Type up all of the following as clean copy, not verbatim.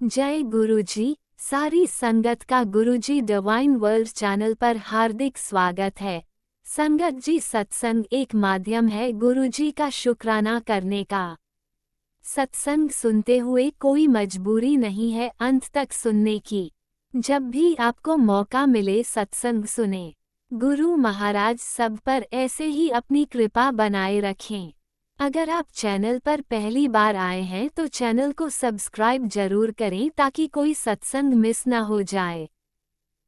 जय गुरुजी। सारी संगत का गुरुजी डिवाइन वर्ल्ड चैनल पर हार्दिक स्वागत है। संगत जी, सत्संग एक माध्यम है गुरुजी का शुक्राना करने का। सत्संग सुनते हुए कोई मजबूरी नहीं है अंत तक सुनने की। जब भी आपको मौका मिले सत्संग सुने। गुरु महाराज सब पर ऐसे ही अपनी कृपा बनाए रखें। अगर आप चैनल पर पहली बार आए हैं तो चैनल को सब्सक्राइब जरूर करें ताकि कोई सत्संग मिस ना हो जाए।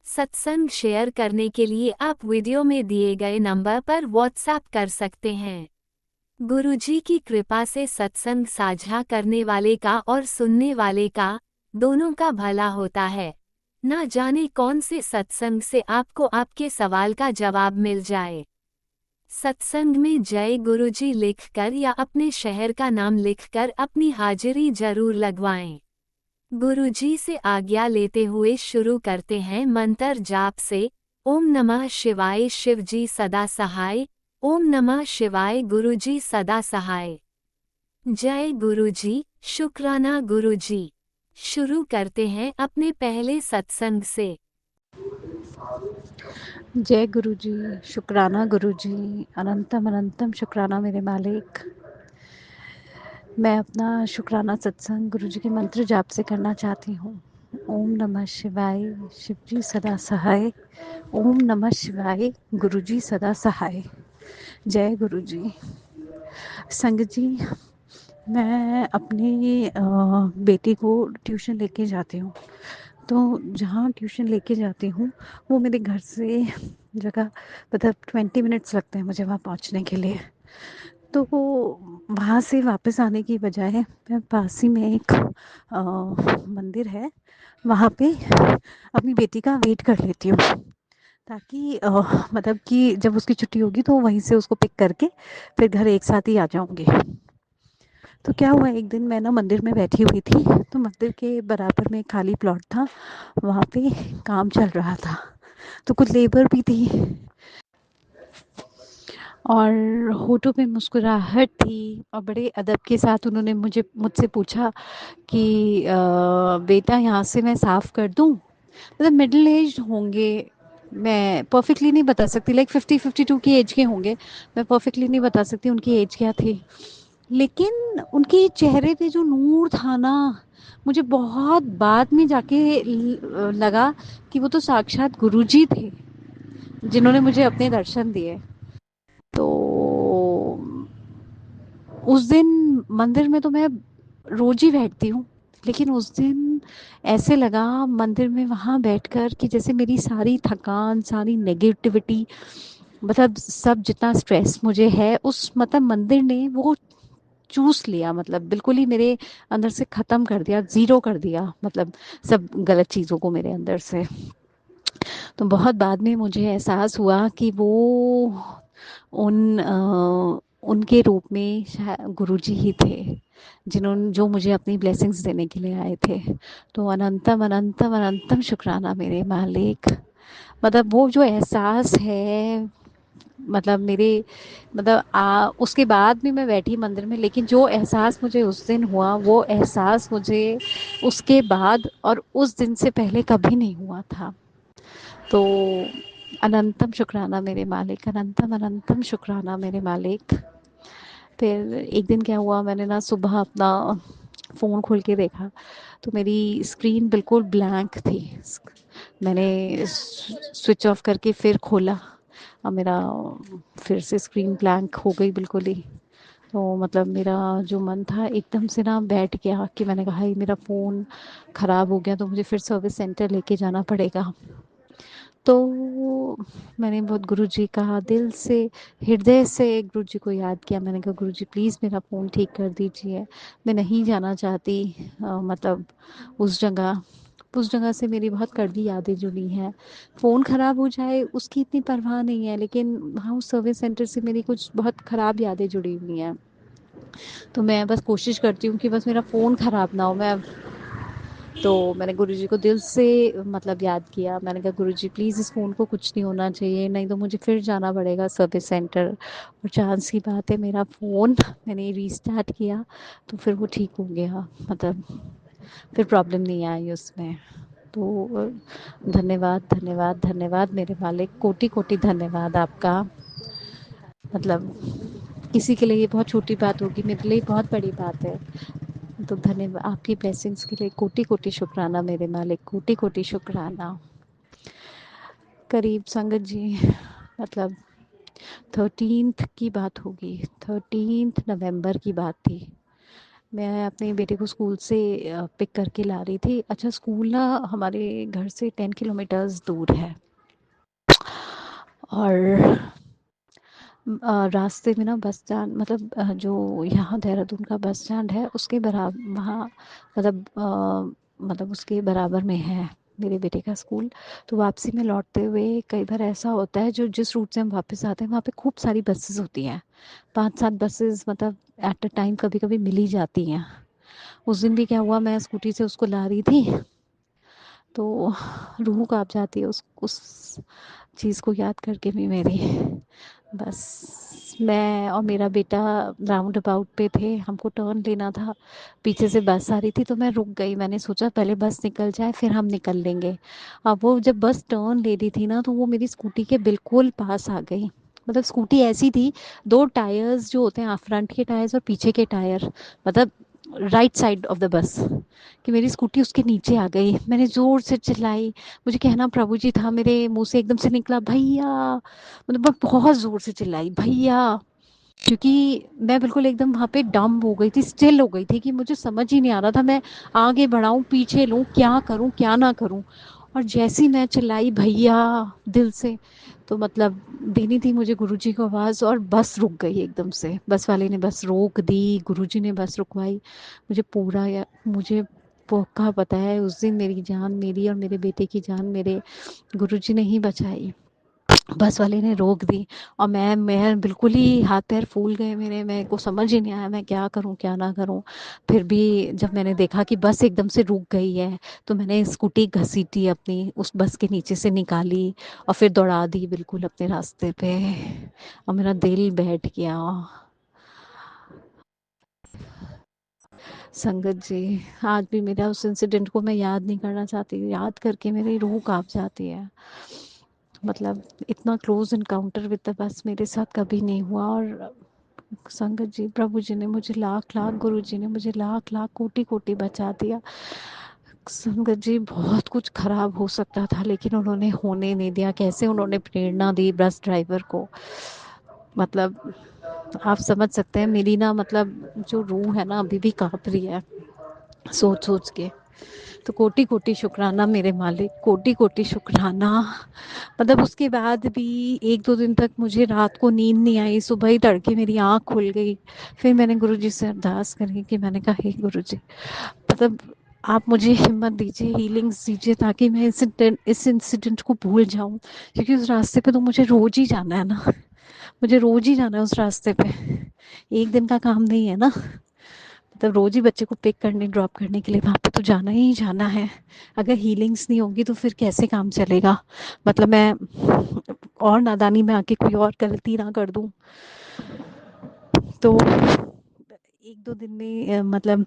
सत्संग शेयर करने के लिए आप वीडियो में दिए गए नंबर पर व्हाट्सएप कर सकते हैं। गुरुजी की कृपा से सत्संग साझा करने वाले का और सुनने वाले का, दोनों का भला होता है। ना जाने कौन से सत्संग से आपको आपके सवाल का जवाब मिल जाए। सत्संग में जय गुरुजी लिखकर या अपने शहर का नाम लिखकर अपनी हाजिरी जरूर लगवाएं। गुरुजी से आज्ञा लेते हुए शुरू करते हैं मंत्र जाप से। ओम नमः शिवाय शिवजी सदा सहाय। ओम नमः शिवाय गुरुजी सदा सहाय। जय गुरुजी, शुक्राना गुरुजी। शुरू करते हैं अपने पहले सत्संग से। जय गुरु जी, शुक्राना गुरु जी, अनंतम अनंतम शुक्राना मेरे मालिक। मैं अपना शुक्राना सत्संग गुरु जी के मंत्र जाप से करना चाहती हूँ। ओम नमः शिवाय शिव जी सदा सहाय। ओम नमः शिवाय गुरु जी सदा सहाय। जय गुरु जी। संगत जी, मैं अपनी बेटी को ट्यूशन लेके जाती हूँ। तो जहाँ ट्यूशन लेके जाती हूँ वो मेरे घर से जगह मतलब 20 मिनट्स लगते हैं मुझे वहाँ पहुँचने के लिए। तो वो वहाँ से वापस आने की बजाय मैं पास ही में एक मंदिर है, वहाँ पे अपनी बेटी का वेट कर लेती हूँ ताकि मतलब कि जब उसकी छुट्टी होगी तो वहीं से उसको पिक करके फिर घर एक साथ ही आ जाऊँगी। तो क्या हुआ, एक दिन मैं ना मंदिर में बैठी हुई थी तो मंदिर के बराबर में खाली प्लॉट था, वहाँ पे काम चल रहा था। तो कुछ लेबर भी थी और होठों पे मुस्कुराहट थी और बड़े अदब के साथ उन्होंने मुझसे पूछा कि बेटा यहाँ से मैं साफ़ कर दूँ। मतलब मिडिल एज होंगे, मैं परफेक्टली नहीं बता सकती, लाइक 50-52 की एज के होंगे। मैं परफेक्टली नहीं बता सकती उनकी एज क्या थी, लेकिन उनके चेहरे पे जो नूर था ना, मुझे बहुत बाद में जाके लगा कि वो तो साक्षात गुरुजी थे जिन्होंने मुझे अपने दर्शन दिए। तो उस दिन मंदिर में तो मैं रोज ही बैठती हूँ, लेकिन उस दिन ऐसे लगा मंदिर में वहाँ बैठकर कि जैसे मेरी सारी थकान, सारी नेगेटिविटी, मतलब सब जितना स्ट्रेस मुझे है उस मतलब मंदिर ने वो चूस लिया, मतलब बिल्कुल ही मेरे अंदर से ख़त्म कर दिया, ज़ीरो कर दिया, मतलब सब गलत चीज़ों को मेरे अंदर से। तो बहुत बाद में मुझे एहसास हुआ कि वो उनके रूप में शायद गुरुजी ही थे जिन्होंने जो मुझे अपनी ब्लेसिंग्स देने के लिए आए थे। तो अनंतम अनंतम अनंतम शुक्राना मेरे मालिक। मतलब वो जो एहसास है, मतलब मेरे मतलब उसके बाद भी मैं बैठी मंदिर में, लेकिन जो एहसास मुझे उस दिन हुआ वो एहसास मुझे उसके बाद और उस दिन से पहले कभी नहीं हुआ था। तो अनंतम शुक्राना मेरे मालिक, अनंतम अनंतम शुक्राना मेरे मालिक। फिर एक दिन क्या हुआ, मैंने ना सुबह अपना फ़ोन खोल के देखा तो मेरी स्क्रीन बिल्कुल ब्लैंक थी। मैंने स्विच ऑफ करके फिर खोला और मेरा फिर से स्क्रीन ब्लैंक हो गई बिल्कुल ही। तो मतलब मेरा जो मन था एकदम से ना बैठ गया कि मैंने कहा ये मेरा फ़ोन ख़राब हो गया तो मुझे फिर सर्विस सेंटर लेके जाना पड़ेगा। तो मैंने बहुत गुरुजी का दिल से, हृदय से गुरुजी को याद किया। मैंने कहा गुरुजी प्लीज़ मेरा फ़ोन ठीक कर दीजिए, मैं नहीं जाना चाहती मतलब उस जगह से मेरी बहुत कड़वी यादें जुड़ी हैं। फ़ोन ख़राब हो जाए उसकी इतनी परवाह नहीं है, लेकिन वहाँ उस सर्विस सेंटर से मेरी कुछ बहुत ख़राब यादें जुड़ी हुई हैं। तो मैं बस कोशिश करती हूँ कि बस मेरा फ़ोन ख़राब ना हो। तो मैंने गुरुजी को दिल से मतलब याद किया। मैंने कहा गुरुजी प्लीज़ इस फ़ोन को कुछ नहीं होना चाहिए, नहीं तो मुझे फिर जाना पड़ेगा सर्विस सेंटर। और चांस की बात है मेरा फ़ोन मैंने रीस्टार्ट किया तो फिर वो ठीक हो गया। मतलब फिर प्रॉब्लम नहीं आई उसमें। तो धन्यवाद, धन्यवाद, धन्यवाद मेरे मालिक, कोटि कोटि धन्यवाद आपका। मतलब किसी के लिए ये बहुत छोटी बात होगी, मेरे लिए बहुत बड़ी बात है। तो धन्यवाद आपकी ब्लेसिंग्स के लिए, कोटि कोटि शुक्राना मेरे मालिक, कोटि कोटि शुक्राना। करीब संगत जी, मतलब 13th की बात होगी, 13th नवंबर की बात थी। मैं अपने बेटे को स्कूल से पिक करके ला रही थी। अच्छा, स्कूल ना हमारे घर से 10 किलोमीटर्स दूर है। और रास्ते में ना बस स्टैंड, मतलब जो यहाँ देहरादून का बस स्टैंड है उसके बराबर वहाँ, मतलब मतलब उसके बराबर में है मेरे बेटे का स्कूल। तो वापसी में लौटते हुए कई बार ऐसा होता है, जो जिस रूट से हम वापस आते हैं वहाँ पे खूब सारी बसेस होती हैं, 5-7 बसेस, मतलब एट अ टाइम कभी कभी मिल ही जाती हैं। उस दिन भी क्या हुआ, मैं स्कूटी से उसको ला रही थी, तो रूह काँप जाती है उस चीज़ को याद करके भी मेरी। बस मैं और मेरा बेटा राउंड अबाउट पे थे, हमको टर्न लेना था, पीछे से बस आ रही थी तो मैं रुक गई। मैंने सोचा पहले बस निकल जाए फिर हम निकल लेंगे। अब वो जब बस टर्न ले रही थी ना, तो वो मेरी स्कूटी के बिल्कुल पास आ गई। मतलब स्कूटी ऐसी थी, दो टायर्स जो होते हैं, फ्रंट के टायर्स और पीछे के टायर, मतलब right side of the bus, कि मेरी स्कूटी उसके नीचे आ गई। मैंने ज़ोर से चिल्लाई, मुझे कहना प्रभु जी था, मेरे मुंह से एकदम से निकला भैया, मतलब मैं बहुत ज़ोर से चिल्लाई भैया, क्योंकि मैं बिल्कुल एकदम वहाँ पे डम हो गई थी, स्टिल हो गई थी, कि मुझे समझ ही नहीं आ रहा था मैं आगे बढ़ाऊँ पीछे लूँ, क्या करूँ क्या ना करूँ। और जैसी मैं चिल्लाई भैया दिल से, तो मतलब देनी थी मुझे गुरुजी को आवाज़, और बस रुक गई एकदम से। बस वाले ने बस रोक दी, गुरुजी ने बस रुकवाई। मुझे पूरा मुझे पक्का पता है उस दिन मेरी जान, मेरी और मेरे बेटे की जान मेरे गुरुजी ने ही बचाई। बस वाले ने रोक दी, और मैं बिल्कुल ही हाथ पैर फूल गए मेरे, मेरे को समझ ही नहीं आया मैं क्या करूं क्या ना करूं। फिर भी जब मैंने देखा कि बस एकदम से रुक गई है, तो मैंने स्कूटी घसीटी अपनी, उस बस के नीचे से निकाली और फिर दौड़ा दी बिल्कुल अपने रास्ते पे, और मेरा दिल बैठ गया। संगत जी, आज भी मेरा उस इंसिडेंट को मैं याद नहीं करना चाहती, याद करके मेरी रूह कांप जाती है। मतलब इतना close encounter with the bus मेरे साथ कभी नहीं हुआ। और संगत जी, प्रभु जी ने मुझे लाख लाख, गुरु जी ने मुझे लाख लाख कोटि कोटि बचा दिया। संगत जी, बहुत कुछ खराब हो सकता था लेकिन उन्होंने होने नहीं दिया। कैसे उन्होंने प्रेरणा दी बस ड्राइवर को, मतलब आप समझ सकते हैं मेरी ना, मतलब जो रूह है ना अभी भी कांप रही है सोच सोच के। तो कोटि कोटि शुक्राना मेरे मालिक, कोटि कोटि शुक्राना। मतलब उसके बाद भी 1-2 दिन तक मुझे रात को नींद नहीं आई, सुबह ही तड़के मेरी आँख खुल गई। फिर मैंने गुरुजी से अरदास करी, कि मैंने कहा हे गुरुजी, मतलब आप मुझे हिम्मत दीजिए, हीलिंग्स दीजिए, ताकि मैं इस इंसिडेंट को भूल जाऊं, क्योंकि उस रास्ते पे तो मुझे रोज ही जाना है ना, मुझे रोज ही जाना है उस रास्ते पे, एक दिन का काम नहीं है ना। मतलब रोज ही बच्चे को पिक करने ड्रॉप करने के लिए वहाँ पे तो जाना ही जाना है। अगर हीलिंग्स नहीं होगी तो फिर कैसे काम चलेगा। मतलब मैं और नादानी में आके कोई और गलती ना कर दूं। तो 1-2 दिन में मतलब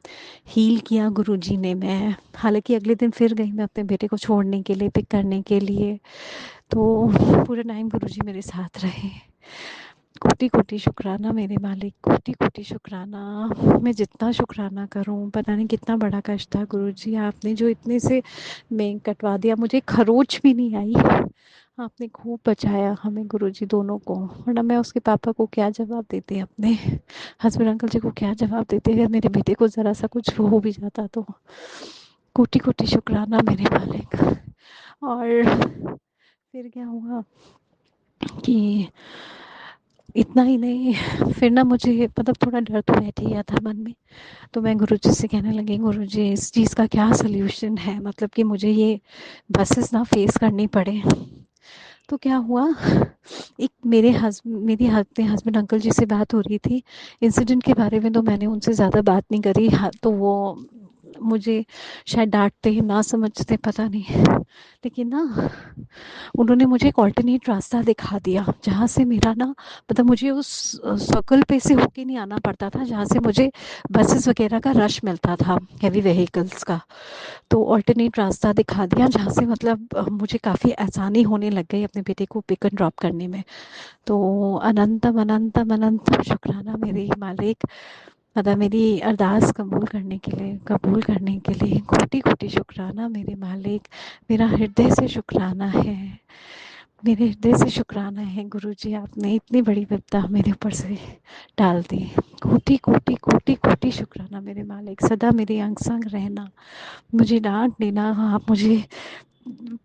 हील किया गुरुजी ने। मैं हालांकि अगले दिन फिर गई मैं अपने बेटे को छोड़ने के लिए, पिक करने के लिए। तो पूरा टाइम गुरुजी मेरे साथ रहे। कोटि कोटि शुक्राना मेरे मालिक, कोटि कोटि शुक्राना। मैं जितना शुक्राना करूं पता नहीं कितना बड़ा कष्ट था गुरुजी, आपने जो इतने से मैं कटवा दिया, मुझे खरोच भी नहीं आई। आपने खूब बचाया हमें गुरुजी दोनों को, वरना मैं उसके पापा को क्या जवाब देती, अपने हस्बैंड अंकल जी को क्या जवाब देती अगर मेरे बेटे को ज़रा सा कुछ हो भी जाता तो। कोटि कोटि शुक्राना मेरे मालिक। और फिर क्या हुआ कि इतना ही नहीं, फिर ना मुझे मतलब थोड़ा डर तो बैठ ही गया था मन में। तो मैं गुरुजी से कहने लगी, गुरुजी इस चीज़ का क्या सल्यूशन है, मतलब कि मुझे ये बसेस ना फेस करनी पड़े। तो क्या हुआ, एक मेरे हस्बैंड अंकल जी से बात हो रही थी इंसिडेंट के बारे में, तो मैंने उनसे ज़्यादा बात नहीं करी। हाँ, तो वो मुझे शायद डाँटते, ना समझते, पता नहीं। लेकिन ना उन्होंने मुझे एक ऑल्टरनेट रास्ता दिखा दिया, जहाँ से मेरा ना मतलब मुझे उस सर्कल पे से होके नहीं आना पड़ता था, जहाँ से मुझे बसेस वगैरह का रश मिलता था, हेवी व्हीकल्स का। तो ऑल्टरनेट रास्ता दिखा दिया, जहाँ से मतलब मुझे काफ़ी आसानी होने लग गई अपने बेटे को पिक एंड ड्रॉप करने में। तो अनंतम अनंतम अनंतम शुक्राना मेरे मालिक, मतलब मेरी अरदास कबूल करने के लिए कोटि कोटि शुक्राना मेरे मालिक। मेरा हृदय से शुक्राना है, मेरे हृदय से शुक्राना है गुरुजी, आपने इतनी बड़ी विपदा मेरे ऊपर से डाल दी। कोटि कोटि कोटि कोटि शुक्राना मेरे मालिक, सदा मेरे अंग संग रहना, मुझे डांट देना, आप मुझे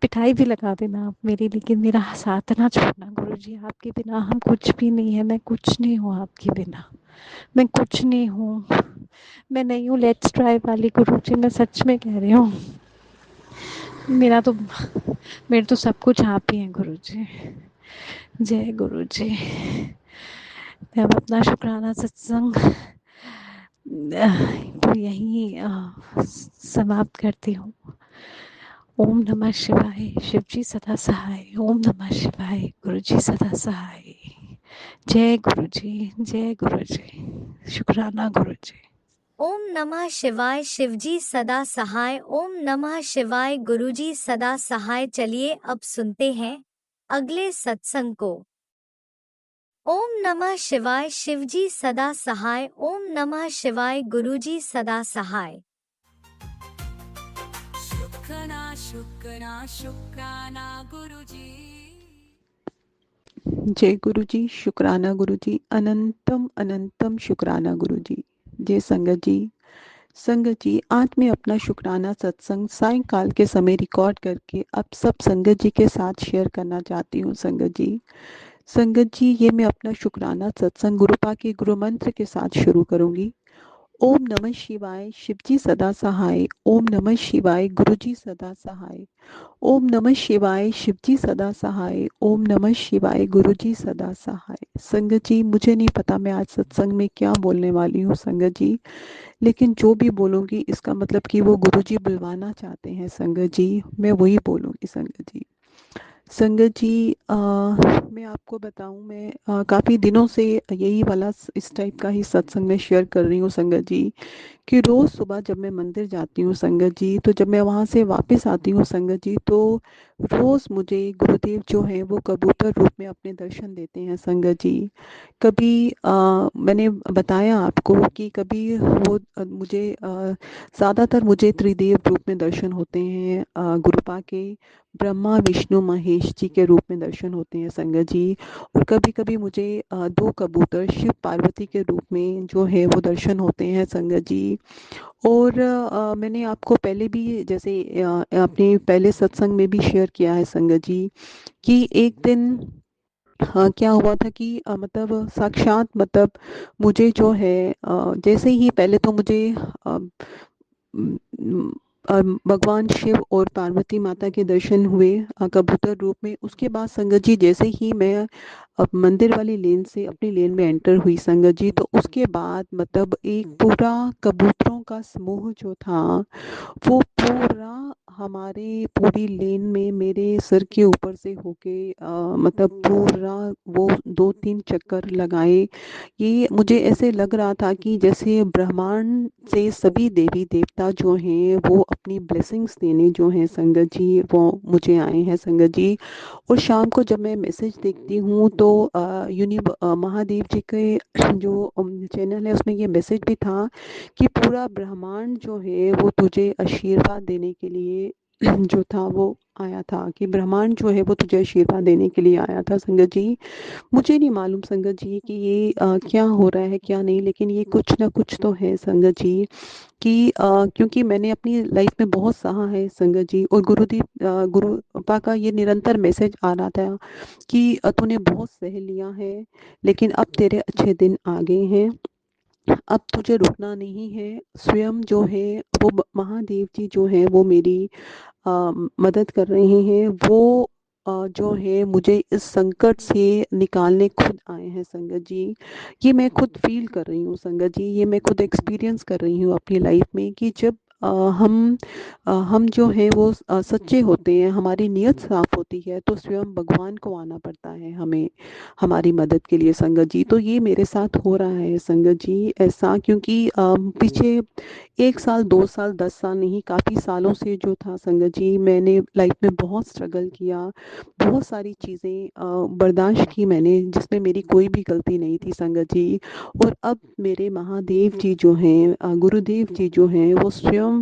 पिटाई भी लगा देना आप मेरी, लेकिन मेरा साथ ना छोड़ना गुरुजी। आपके बिना हम कुछ भी नहीं है, मैं कुछ नहीं हूँ आपके बिना, मैं कुछ नहीं हूँ, मैं नहीं हूँ लेट्स ट्राई वाली गुरुजी, मैं सच में कह रही हूँ। मेरा तो मेरे तो सब कुछ आप ही हैं गुरुजी। जय गुरुजी। मैं अब अपना शुक्राना सत्संग तो यहीं समाप्त करती हूँ। ओम नमः शिवाय, शिवजी सदा सहाय। ओम नमः शिवाय, गुरुजी सदा सहाय। जय गुरुजी, जय गुरुजी, शुक्राना गुरुजी। ओम नमः शिवाय, शिवजी सदा सहाय। ओम नमः शिवाय, गुरुजी सदा सहाय। चलिए अब सुनते हैं अगले सत्संग को। ओम नमः शिवाय, शिवजी सदा सहाय। ओम नमः शिवाय, गुरुजी सदा सहाय। शुक्राना शुक्राना शुक्राना गुरुजी। जय गुरुजी, शुक्राना गुरुजी, अनंतम अनंतम शुक्राना गुरुजी। जय संगत जी। संगत जी, आज मैं अपना शुक्राना सत्संग सायंकाल के समय रिकॉर्ड करके अब सब संगत जी के साथ शेयर करना चाहती हूँ। संगत जी, ये मैं अपना शुक्राना सत्संग गुरुपा के गुरु मंत्र के साथ शुरू करूंगी। ओम नमः शिवाय, शिवजी सदा सहाय। ओम नमः शिवाय, गुरुजी सदा सहाय। ओम नमः शिवाय, शिवजी सदा सहाय। ओम नमः शिवाय, गुरुजी सदा सहाय। संगत जी, मुझे नहीं पता मैं आज सत्संग में क्या बोलने वाली हूँ संगत जी, लेकिन जो भी बोलूँगी इसका मतलब कि वो गुरुजी बुलवाना चाहते हैं संगत जी, मैं वही बोलूँगी संगत जी। संगत जी, मैं आपको बताऊं, मैं काफ़ी दिनों से यही वाला इस टाइप का ही सत्संग में शेयर कर रही हूँ संगत जी, कि रोज़ सुबह जब मैं मंदिर जाती हूँ संगत जी, तो जब मैं वहाँ से वापस आती हूँ संगत जी, तो रोज़ मुझे गुरुदेव जो हैं वो कबूतर रूप में अपने दर्शन देते हैं संगत जी। कभी मैंने बताया आपको कि कभी वो मुझे ज़्यादातर मुझे त्रिदेव रूप में दर्शन होते हैं, गुरुपा के ब्रह्मा विष्णु महेश जी के रूप में दर्शन होते हैं संगत जी। और कभी कभी मुझे दो कबूतर शिव पार्वती के रूप में जो है वो दर्शन होते हैं संगत जी। और मैंने आपको पहले भी जैसे अपने पहले सत्संग में भी शेयर किया है संगत जी, कि एक दिन हाँ क्या हुआ था कि मतलब साक्षात मतलब मुझे जो है जैसे ही पहले तो मुझे अ, म, म, भगवान शिव और पार्वती माता के दर्शन हुए कबूतर रूप में। उसके बाद संगत जी जैसे ही मैं अब मंदिर वाली लेन से अपनी लेन में एंटर हुई संगत जी, तो उसके बाद मतलब एक पूरा कबूतरों का समूह जो था वो पूरा हमारे पूरी लेन में मेरे सर के ऊपर से होके मतलब पूरा वो दो तीन चक्कर लगाए। ये मुझे ऐसे लग रहा था कि जैसे ब्रह्मांड से सभी देवी देवता जो हैं वो अपनी ब्लेसिंग्स देने जो हैं संगत जी वो मुझे आए हैं संगत जी। और शाम को जब मैं मैसेज देखती हूँ तो महादेव जी के जो चैनल है उसमें ये मैसेज भी था कि पूरा ब्रह्मांड जो है वो तुझे आशीर्वाद देने के लिए जो था वो आया था, कि ब्रह्मांड जो है वो तुझे आशीर्वाद देने के लिए आया था संगत जी। मुझे नहीं मालूम संगत जी कि ये क्या हो रहा है क्या नहीं, लेकिन ये कुछ ना कुछ तो है संगत जी, कि क्योंकि मैंने अपनी लाइफ में बहुत सहा है संगत जी। और गुरु पापा का ये निरंतर मैसेज आ रहा था कि तूने बहुत सह लिया है, लेकिन अब तेरे अच्छे दिन आ गए हैं, अब तुझे रुकना नहीं है। स्वयं जो है वो महादेव जी जो है वो मेरी मदद कर रहे हैं। वो जो है मुझे इस संकट से निकालने खुद आए हैं संगत जी। ये मैं खुद फील कर रही हूँ संगत जी, ये मैं खुद एक्सपीरियंस कर रही हूँ अपनी लाइफ में, कि जब हम जो हैं वो सच्चे होते हैं, हमारी नीयत साफ होती है, तो स्वयं भगवान को आना पड़ता है हमें हमारी मदद के लिए संगत जी। तो ये मेरे साथ हो रहा है संगत जी ऐसा, क्योंकि पीछे 1 साल 2 साल 10 साल नहीं, काफ़ी सालों से जो था संगत जी, मैंने लाइफ में बहुत स्ट्रगल किया, बहुत सारी चीज़ें बर्दाश्त की मैंने, जिसमें मेरी कोई भी गलती नहीं थी संगत जी। और अब मेरे महादेव जी जो हैं, गुरुदेव जी जो हैं, वो स्वयं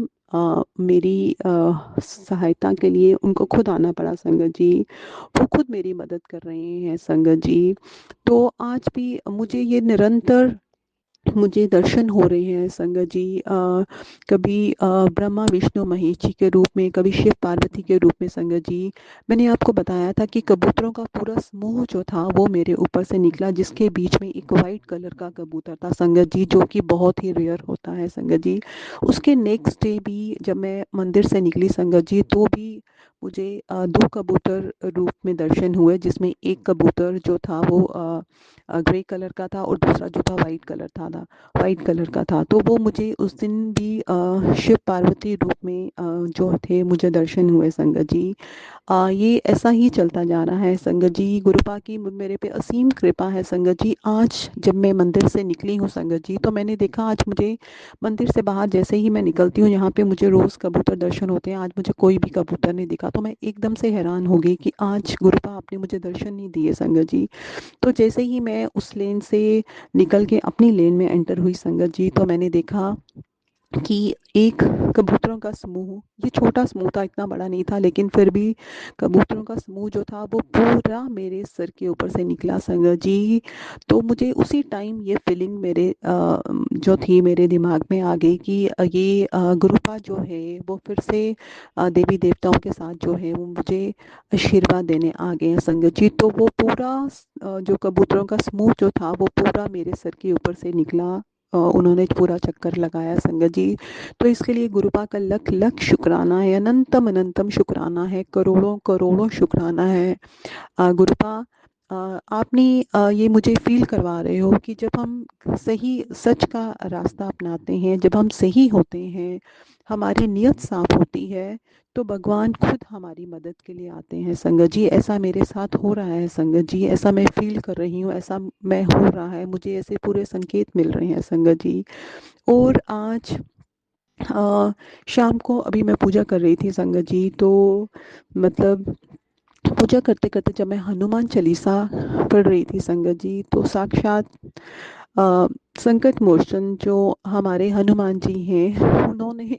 मेरी सहायता के लिए उनको खुद आना पड़ा संगत जी। वो खुद मेरी मदद कर रहे हैं संगत जी। तो आज भी मुझे ये निरंतर मुझे दर्शन हो रहे हैं संगत जी। कभी ब्रह्मा विष्णु महेश जी के रूप में, कभी शिव पार्वती के रूप में संगत जी। मैंने आपको बताया था कि कबूतरों का पूरा समूह जो था वो मेरे ऊपर से निकला, जिसके बीच में एक वाइट कलर का कबूतर था संगत जी, जो कि बहुत ही रेयर होता है संगत जी। उसके नेक्स्ट डे भी जब मैं मंदिर से निकली संगत जी, तो भी मुझे 2 कबूतर रूप में दर्शन हुए, जिसमें एक कबूतर जो था वो ग्रे कलर का था और दूसरा जो था वाइट कलर का था। तो वो मुझे उस दिन भी शिव पार्वती रूप में जो थे मुझे दर्शन हुए संगत जी। ये ऐसा ही चलता जा रहा है संगत जी। गुरुपा की मेरे पे असीम कृपा है संगत जी। आज जब मैं मंदिर से निकली हूँ संगत जी, तो मैंने देखा, आज मुझे मंदिर से बाहर जैसे ही मैं निकलती हूँ, यहाँ पे मुझे रोज कबूतर दर्शन होते हैं, आज मुझे कोई भी कबूतर नहीं दिखा। तो मैं एकदम से हैरान हो गई कि आज गुरुपा आपने मुझे दर्शन नहीं दिए संगत जी। तो जैसे ही मैं उस लेन से निकल के अपनी लेन में एंटर हुई संगत जी, तो मैंने देखा कि एक कबूतरों का समूह, ये छोटा समूह था, इतना बड़ा नहीं था, लेकिन फिर भी कबूतरों का समूह जो था वो पूरा मेरे सर के ऊपर से निकला संगत जी। तो मुझे उसी टाइम ये फीलिंग मेरे जो थी मेरे दिमाग में आ गई कि ये गुरुपा जो है वो फिर से देवी देवताओं के साथ जो है वो मुझे आशीर्वाद देने आ गए हैं संगत जी। तो वो पूरा जो कबूतरों का समूह जो था वो पूरा मेरे सर के ऊपर से निकला। उन्होंने पूरा चक्कर लगाया संगत जी। तो इसके लिए गुरुपा का लख लख शुक्राना है, अनंतम अनंतम शुक्राना है, करोड़ों करोड़ों शुक्राना है। गुरुपा, आपने ये मुझे फील करवा रहे हो कि जब हम सही सच का रास्ता अपनाते हैं, जब हम सही होते हैं, हमारी नीयत साफ होती है, तो भगवान खुद हमारी मदद के लिए आते हैं संगत जी। ऐसा मेरे साथ हो रहा है संगत जी, ऐसा मैं फील कर रही हूँ, ऐसा मैं हो रहा है, मुझे ऐसे पूरे संकेत मिल रहे हैं संगत जी। और आज शाम को अभी मैं पूजा कर रही थी संगत जी, तो मतलब पूजा करते करते जब मैं हनुमान चालीसा पढ़ रही थी संगत जी, तो साक्षात अ, संकट मोचन जो हमारे हनुमान जी हैं, उन्होंने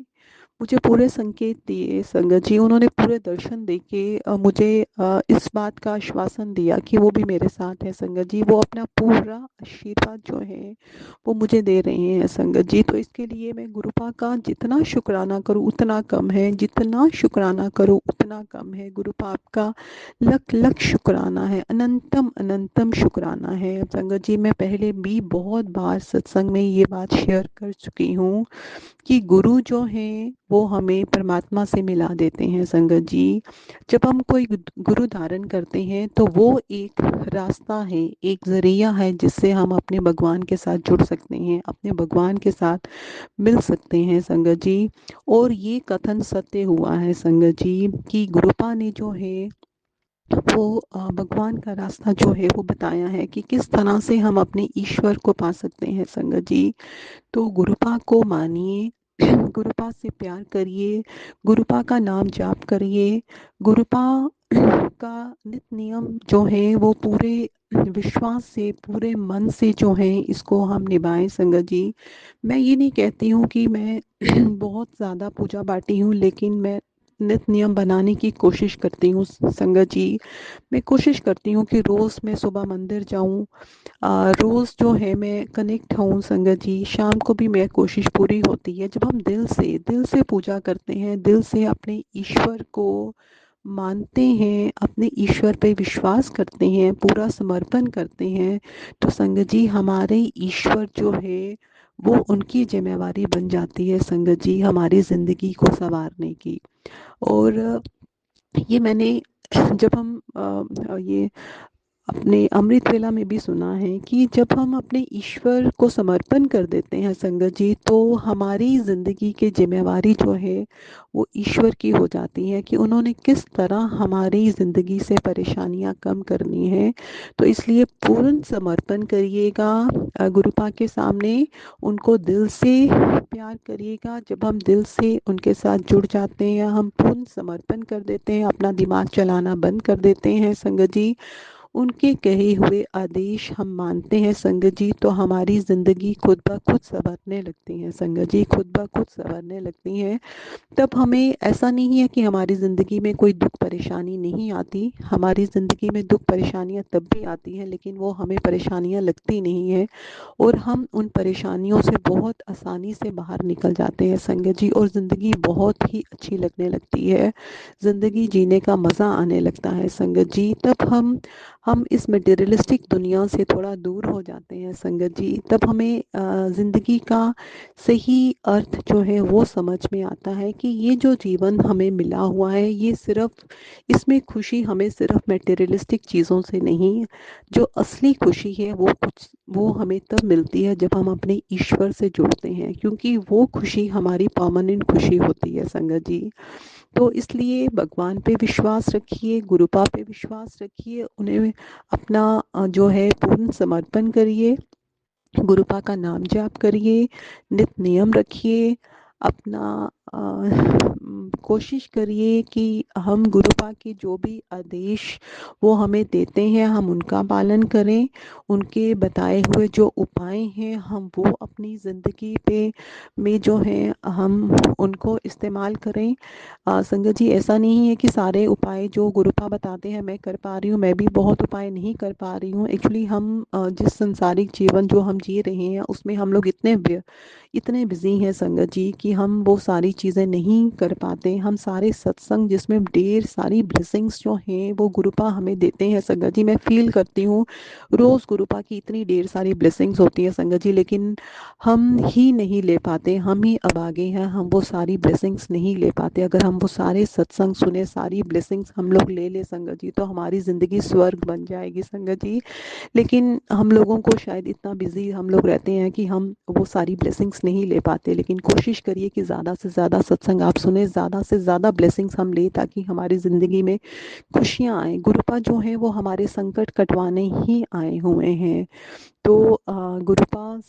मुझे पूरे संकेत दिए संगत जी। उन्होंने पूरे दर्शन दे के मुझे इस बात का आश्वासन दिया कि वो भी मेरे साथ है संगत जी। वो अपना पूरा आशीर्वाद जो है वो मुझे दे रहे हैं संगत जी। तो इसके लिए मैं गुरुपा का जितना शुक्राना करूँ उतना कम है, जितना शुक्राना करूँ उतना कम है। गुरुपा आपका लख लख शुक्राना है, अनंतम अनंतम शुक्राना है संगत जी। मैं पहले भी बहुत बार सत्संग में ये बात शेयर कर चुकी हूँ कि गुरु जो हैं वो हमें परमात्मा से मिला देते हैं संगत जी। जब हम कोई गुरु धारण करते हैं तो वो एक रास्ता है, एक जरिया है, जिससे हम अपने भगवान के साथ जुड़ सकते हैं, अपने भगवान के साथ मिल सकते हैं संगत जी। और ये कथन सत्य हुआ है संगत जी कि गुरुपा ने जो है वो भगवान का रास्ता जो है वो बताया है कि किस तरह से हम अपने ईश्वर को पा सकते हैं संगत जी। तो गुरुपा को मानिए, गुरुपा से प्यार करिए, गुरुपा का नाम जाप करिए, गुरुपा का नित नियम जो है वो पूरे विश्वास से, पूरे मन से जो है इसको हम निभाएं संगत जी। मैं ये नहीं कहती हूँ कि मैं बहुत ज़्यादा पूजा पाठी हूँ, लेकिन मैं नित नियम बनाने की कोशिश करती हूँ संगत जी। मैं कोशिश करती हूँ कि रोज़ मैं सुबह मंदिर जाऊँ, रोज़ जो है मैं कनेक्ट हूँ संगत जी। शाम को भी मेरी कोशिश पूरी होती है, जब हम दिल से पूजा करते हैं, दिल से अपने ईश्वर को मानते हैं, अपने ईश्वर पे विश्वास करते हैं, पूरा समर्पण करते हैं, तो संगत जी हमारे ईश्वर जो है वो उनकी जिम्मेवारी बन जाती है संगत जी, हमारी ज़िंदगी को संवारने की। और ये मैंने जब हम ये अपने अमृत वेला में भी सुना है कि जब हम अपने ईश्वर को समर्पण कर देते हैं संगत जी, तो हमारी ज़िंदगी की जिम्मेवारी जो है वो ईश्वर की हो जाती है कि उन्होंने किस तरह हमारी ज़िंदगी से परेशानियां कम करनी है। तो इसलिए पूर्ण समर्पण करिएगा गुरुपा के सामने, उनको दिल से प्यार करिएगा। जब हम दिल से उनके साथ जुड़ जाते हैं, हम पूर्ण समर्पण कर देते हैं, अपना दिमाग चलाना बंद कर देते हैं संगत जी, उनके कहे हुए आदेश हम मानते हैं संगत जी, तो हमारी ज़िंदगी खुद ब खुद संवरने लगती है संगत जी, खुद ब खुद संवरने लगती है। तब हमें ऐसा नहीं है कि हमारी ज़िंदगी में कोई दुख परेशानी नहीं आती, हमारी ज़िंदगी में दुख परेशानियां तब भी आती हैं, लेकिन वो हमें परेशानियां लगती नहीं है और हम उन परेशानियों से बहुत आसानी से बाहर निकल जाते हैं संगत जी, और ज़िंदगी बहुत ही अच्छी लगने लगती है, ज़िंदगी जीने का मज़ा आने लगता है संगत जी। तब हम इस मटेरियलिस्टिक दुनिया से थोड़ा दूर हो जाते हैं संगत जी, तब हमें ज़िंदगी का सही अर्थ जो है वो समझ में आता है कि ये जो जीवन हमें मिला हुआ है, ये सिर्फ, इसमें खुशी हमें सिर्फ मटेरियलिस्टिक चीज़ों से नहीं, जो असली खुशी है वो हमें तब मिलती है जब हम अपने ईश्वर से जुड़ते हैं, क्योंकि वो खुशी हमारी परमानेंट खुशी होती है संगत जी। तो इसलिए भगवान पे विश्वास रखिए, गुरुपा पे विश्वास रखिए, उन्हें अपना जो है पूर्ण समर्पण करिए, गुरुपा का नाम जाप करिए, नित नियम रखिए, अपना कोशिश करिए कि हम गुरुपा के जो भी आदेश वो हमें देते हैं हम उनका पालन करें, उनके बताए हुए जो उपाय हैं हम वो अपनी ज़िंदगी पे में जो है हम उनको इस्तेमाल करें। संगत जी, ऐसा नहीं है कि सारे उपाय जो गुरुपा बताते हैं मैं कर पा रही हूँ, मैं भी बहुत उपाय नहीं कर पा रही हूँ। एक्चुअली हम जिस संसारिक जीवन जो हम जी रहे हैं उसमें हम लोग इतने बिजी हैं संगत जी कि हम वो सारी चीज़ें नहीं कर पाते। हम सारे सत्संग जिसमें ढेर सारी ब्लेसिंग्स जो हैं वो गुरुपा हमें देते हैं संगत जी, मैं फील करती हूँ रोज़ गुरुपा की इतनी ढेर सारी ब्लेसिंग्स होती हैं संगत जी, लेकिन हम ही नहीं ले पाते, हम ही अभागे हैं, हम वो सारी ब्लेसिंग्स नहीं ले पाते। अगर हम वो सारे सत्संग सुने, सारी ब्लेसिंग्स हम लोग ले ले संगत जी, तो हमारी ज़िंदगी स्वर्ग बन जाएगी संगत जी। लेकिन हम लोगों को शायद इतना बिजी हम लोग रहते हैं कि हम वो सारी ब्लेसिंग्स नहीं ले पाते, लेकिन कोशिश करिए कि ज़्यादा से ज़्यादा सत्संग आप सुने, ज़्यादा से ज़्यादा ब्लेसिंग्स हम लें ताकि हमारी ज़िंदगी में खुशियाँ आए। गुरुपा जो है वो हमारे संकट कटवाने ही आए हुए हैं। तो गुरुपा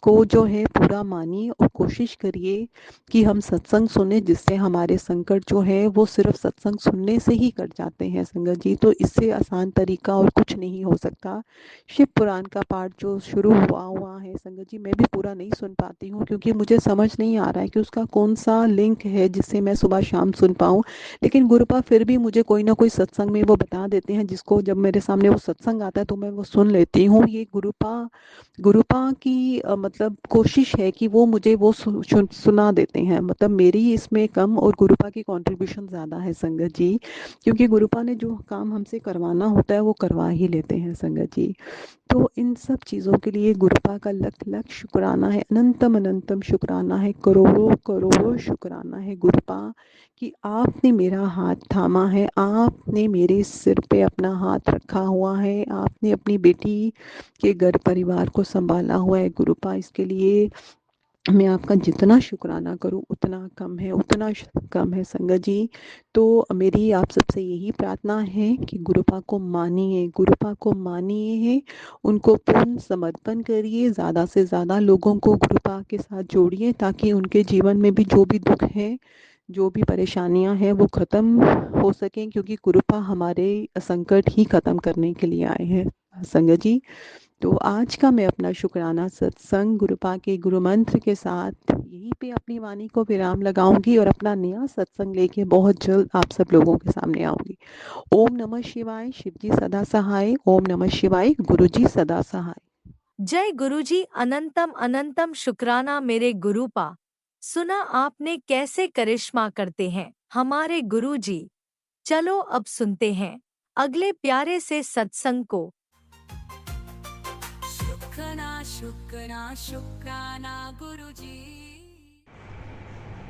को जो है पूरा मानिए और कोशिश करिए कि हम सत्संग सुने, जिससे हमारे संकट जो है वो सिर्फ सत्संग सुनने से ही कट जाते हैं संगत जी। तो इससे आसान तरीका और कुछ नहीं हो सकता। शिव पुराण का पाठ जो शुरू हुआ है संगत जी, मैं भी पूरा नहीं सुन पाती हूँ क्योंकि मुझे समझ नहीं आ रहा है कि उसका कौन सा लिंक है जिससे मैं सुबह शाम सुन पाऊँ, लेकिन गुरुपा फिर भी मुझे कोई ना कोई सत्संग में वो बता देते हैं, जिसको जब मेरे सामने वो सत्संग आता है तो मैं वो सुन लेती हूँ। ये गुरुपा की मतलब कोशिश है कि वो मुझे वो सुना देते हैं, मतलब मेरी इसमें कम और गुरुपा की कंट्रीब्यूशन ज़्यादा है संगत जी, क्योंकि गुरुपा ने जो काम हमसे करवाना होता है वो करवा ही लेते हैं संगत जी। तो इन सब चीज़ों के लिए गुरुपा का लख लख शुक्राना है, अनंतम अनंतम शुक्राना है, करोड़ों करोड़ों शुक्राना है गुरुपा कि आपने मेरा हाथ थामा है, आपने मेरे सिर पे अपना हाथ रखा हुआ है, आपने अपनी बेटी के घर परिवार को संभाला हुआ है गुरुपा। इसके लिए मैं आपका जितना शुक्राना करूं उतना कम है, उतना कम है संगत जी। तो मेरी आप सबसे यही प्रार्थना है कि गुरुपा को मानिए, गुरुपा को मानिए है, उनको पूर्ण समर्पण करिए, ज़्यादा से ज़्यादा लोगों को गुरुपा के साथ जोड़िए ताकि उनके जीवन में भी जो भी दुख है, जो भी परेशानियां हैं वो ख़त्म हो सकें, क्योंकि गुरुपा हमारे संकट ही ख़त्म करने के लिए आए हैं संगत जी। तो आज का मैं अपना शुक्राना सत्संग गुरुपा के गुरु मंत्र के साथ यहीं पे अपनी वाणी को विराम लगाऊंगी और अपना नया सत्संग लेके बहुत जल्द आप सब लोगों के सामने आऊंगी। ओम नमः शिवाय, शिव जी सदा सहाय। ओम नमः शिवाय, गुरु जी सदा सहाय। जय गुरुजी। अनंतम अनंतम शुक्राना मेरे गुरुपा। सुना आपने कैसे करिश्मा करते हैं हमारे गुरुजी। चलो अब सुनते हैं अगले प्यारे से सत्संग को। शुक्राना शुक्राना शुक्राना गुरुजी।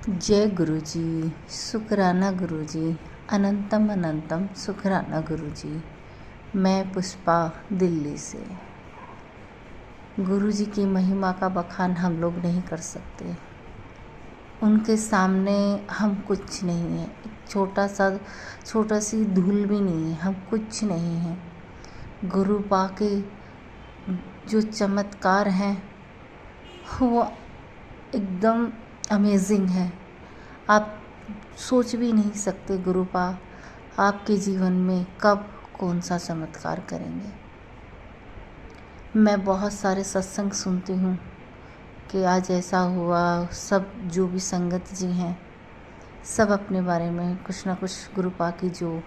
जय गुरुजी, शुक्राना गुरुजी, अनंतम अनंतम शुक्राना गुरुजी। मैं पुष्पा, दिल्ली से। गुरुजी की महिमा का बखान हम लोग नहीं कर सकते। उनके सामने हम कुछ नहीं है, एक छोटा सी धूल भी नहीं है, हम कुछ नहीं हैं। गुरु पा के जो चमत्कार हैं वो एकदम अमेजिंग है। आप सोच भी नहीं सकते गुरुपा आपके जीवन में कब कौन सा चमत्कार करेंगे। मैं बहुत सारे सत्संग सुनती हूँ कि आज ऐसा हुआ, सब जो भी संगत जी हैं सब अपने बारे में कुछ ना कुछ गुरुपा की जो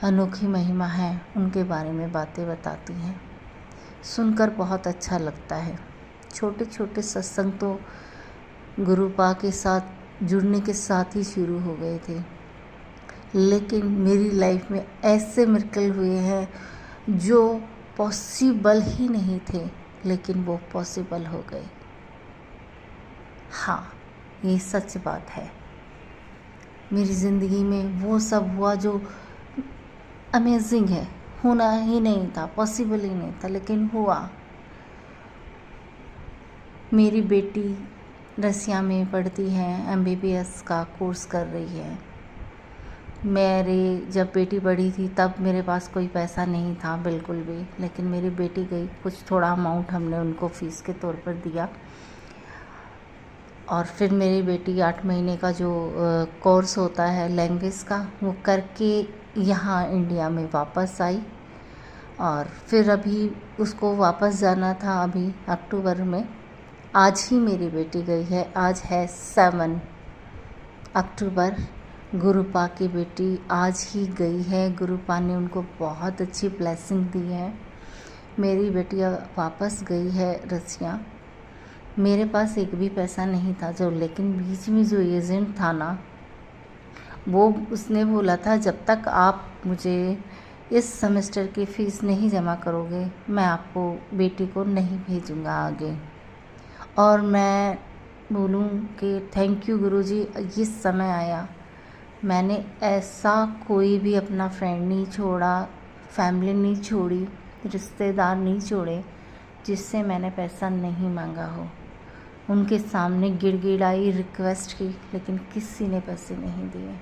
अनोखी महिमा है उनके बारे में बातें बताती हैं। सुनकर बहुत अच्छा लगता है। छोटे छोटे सत्संग तो गुरुपा के साथ जुड़ने के साथ ही शुरू हो गए थे, लेकिन मेरी लाइफ में ऐसे मिरेकल हुए हैं जो पॉसिबल ही नहीं थे, लेकिन वो पॉसिबल हो गए। हाँ, ये सच बात है। मेरी ज़िंदगी में वो सब हुआ जो अमेजिंग है, होना ही नहीं था, पॉसिबल ही नहीं था, लेकिन हुआ। मेरी बेटी रसिया में पढ़ती है, MBBS का कोर्स कर रही है। मेरी जब बेटी बड़ी थी तब मेरे पास कोई पैसा नहीं था बिल्कुल भी, लेकिन मेरी बेटी गई, कुछ थोड़ा अमाउंट हमने उनको फ़ीस के तौर पर दिया और फिर मेरी बेटी 8 महीने का जो कोर्स होता है लैंग्वेज का वो करके यहाँ इंडिया में वापस आई। और फिर अभी उसको वापस जाना था अभी अक्टूबर में। आज ही मेरी बेटी गई है, आज है 7 अक्टूबर। गुरुपा की बेटी आज ही गई है। गुरुपा ने उनको बहुत अच्छी ब्लेसिंग दी है। मेरी बेटी वापस गई है रसिया। मेरे पास एक भी पैसा नहीं था लेकिन बीच में जो एजेंट था ना, वो उसने बोला था जब तक आप मुझे इस सेमेस्टर की फ़ीस नहीं जमा करोगे मैं आपको बेटी को नहीं भेजूँगा आगे। और मैं बोलूँ कि थैंक यू गुरुजी, ये समय आया। मैंने ऐसा कोई भी अपना फ्रेंड नहीं छोड़ा, फैमिली नहीं छोड़ी, रिश्तेदार नहीं छोड़े जिससे मैंने पैसा नहीं मांगा हो। उनके सामने गिड़गिड़ाई, रिक्वेस्ट की, लेकिन किसी ने पैसे नहीं दिए।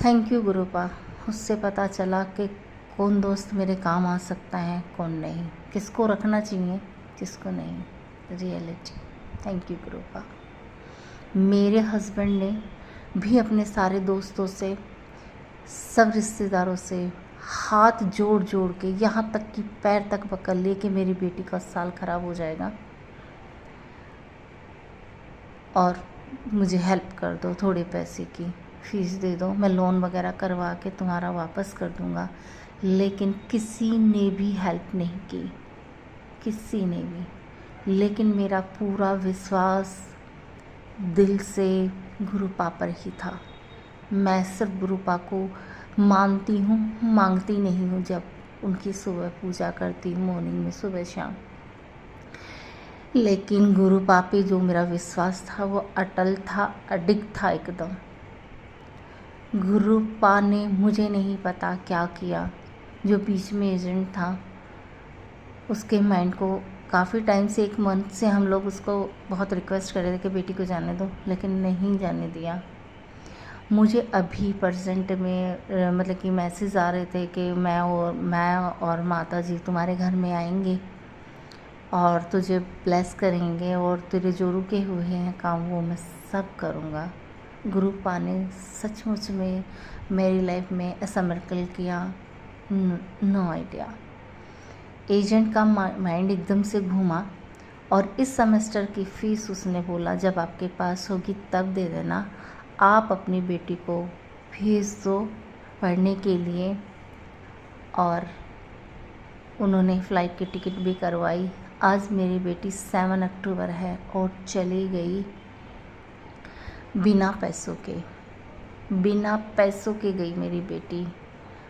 Thank you गुरुपा। उससे पता चला कि कौन दोस्त मेरे काम आ सकता है, कौन नहीं, किसको रखना चाहिए, किसको नहीं। रियलिटी। Thank you गुरुपा। मेरे हस्बैंड ने भी अपने सारे दोस्तों से, सब रिश्तेदारों से हाथ जोड़ जोड़ के यहाँ तक कि पैर तक पकड़ लिए कि मेरी बेटी का साल ख़राब हो जाएगा और मुझे हेल्प कर दो, थोड़े पैसे की फ़ीस दे दो, मैं लोन वगैरह करवा के तुम्हारा वापस कर दूँगा। लेकिन किसी ने भी हेल्प नहीं की, किसी ने भी। लेकिन मेरा पूरा विश्वास दिल से गुरुपा पर ही था। मैं सिर्फ गुरुपा को मानती हूँ, मांगती नहीं हूँ। जब उनकी सुबह पूजा करती हूँ मॉर्निंग में, सुबह शाम, लेकिन गुरुपा पे जो मेरा विश्वास था वो अटल था, अडिग था एकदम। गुरुपा ने मुझे नहीं पता क्या किया, जो बीच में एजेंट था उसके माइंड को काफ़ी टाइम से, 1 मंथ से हम लोग उसको बहुत रिक्वेस्ट कर रहे थे कि बेटी को जाने दो, लेकिन नहीं जाने दिया। मुझे अभी प्रेजेंट में मतलब कि मैसेज आ रहे थे कि मैं और माता जी तुम्हारे घर में आएंगे और तुझे ब्लेस करेंगे और तेरे जो रुके हुए हैं काम वो मैं सब करूँगा। गुरुपा ने सचमुच में मेरी लाइफ में ऐसा मिरेकल किया, नो आइडिया। एजेंट का माइंड एकदम से घूमा और इस सेमेस्टर की फ़ीस उसने बोला जब आपके पास होगी तब दे देना, आप अपनी बेटी को भेज दो पढ़ने के लिए। और उन्होंने फ़्लाइट की टिकट भी करवाई। आज मेरी बेटी 7 अक्टूबर है और चली गई बिना पैसों के गई मेरी बेटी।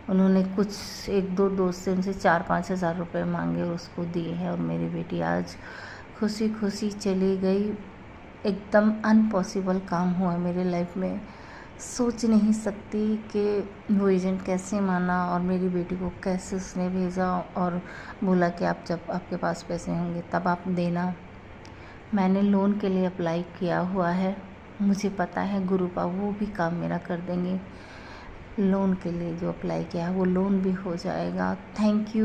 उन्होंने कुछ 1-2 दोस्त से उनसे 4-5 हज़ार रुपये मांगे और उसको दिए हैं और मेरी बेटी आज खुशी खुशी चली गई। एकदम अनपॉसिबल काम हुआ मेरे लाइफ में। सोच नहीं सकती कि वो एजेंट कैसे माना और मेरी बेटी को कैसे उसने भेजा और बोला कि आप जब आपके पास पैसे होंगे तब आप देना। मैंने लोन के लिए अप्लाई किया हुआ है, मुझे पता है गुरुपा वो भी काम मेरा कर देंगे। लोन के लिए जो अप्लाई किया है वो लोन भी हो जाएगा। थैंक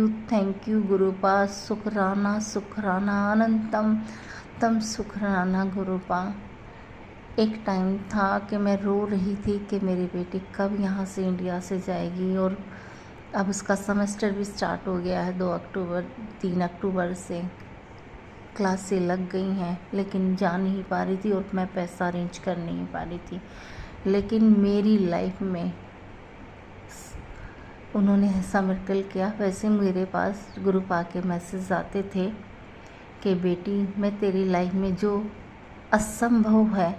यू गुरुपा, शुक्राना शुक्राना अनंतम तम शुक्राना गुरुपा। एक टाइम था कि मैं रो रही थी कि मेरी बेटी कब यहाँ से इंडिया से जाएगी, और अब उसका सेमेस्टर भी स्टार्ट हो गया है 3 अक्टूबर से क्लासें लग गई हैं, लेकिन जा नहीं पा रही थी और मैं पैसा अरेंज कर नहीं पा रही थी। लेकिन मेरी लाइफ में उन्होंने ऐसा मिरेकल किया। वैसे मेरे पास गुरुपा के मैसेज आते थे कि बेटी मैं तेरी लाइफ में जो असंभव है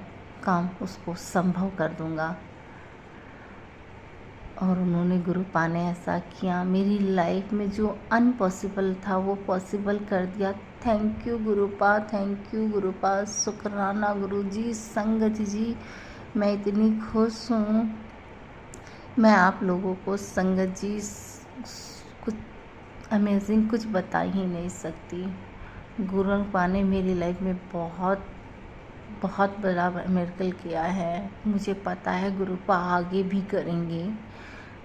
काम उसको संभव कर दूंगा, और उन्होंने गुरुपा ने ऐसा किया। मेरी लाइफ में जो अनपॉसिबल था वो पॉसिबल कर दिया। थैंक यू गुरुपा, शुक्राना गुरुजी, संगत जी। मैं इतनी खुश हूँ, मैं आप लोगों को संगत जी कुछ अमेजिंग कुछ बता ही नहीं सकती। गुरुपा ने मेरी लाइफ में बहुत बहुत बड़ा मिरेकल किया है। मुझे पता है गुरुपा आगे भी करेंगे।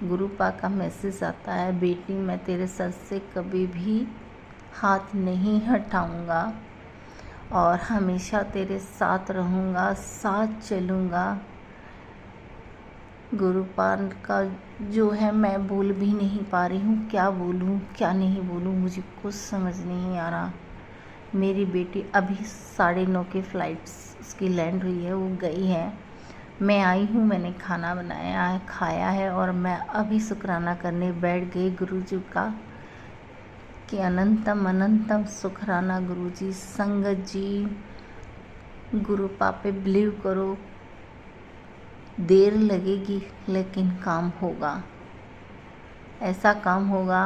गुरुपा का मैसेज आता है, बेटी मैं तेरे सर से कभी भी हाथ नहीं हटाऊंगा और हमेशा तेरे साथ रहूंगा, साथ चलूंगा। गुरुपा का जो है मैं बोल भी नहीं पा रही हूँ, क्या बोलूँ क्या नहीं बोलूँ, मुझे कुछ समझ नहीं आ रहा। मेरी बेटी अभी 9:30 की फ़्लाइट उसकी लैंड हुई है, वो गई है। मैं आई हूँ, मैंने खाना बनाया है, खाया है, और मैं अभी शुक्राना करने बैठ गई गुरुजी का कि अनंतम अनंतम शुक्राना गुरुजी। संगत जी गुरुपा पे बिलीव करो, देर लगेगी लेकिन काम होगा, ऐसा काम होगा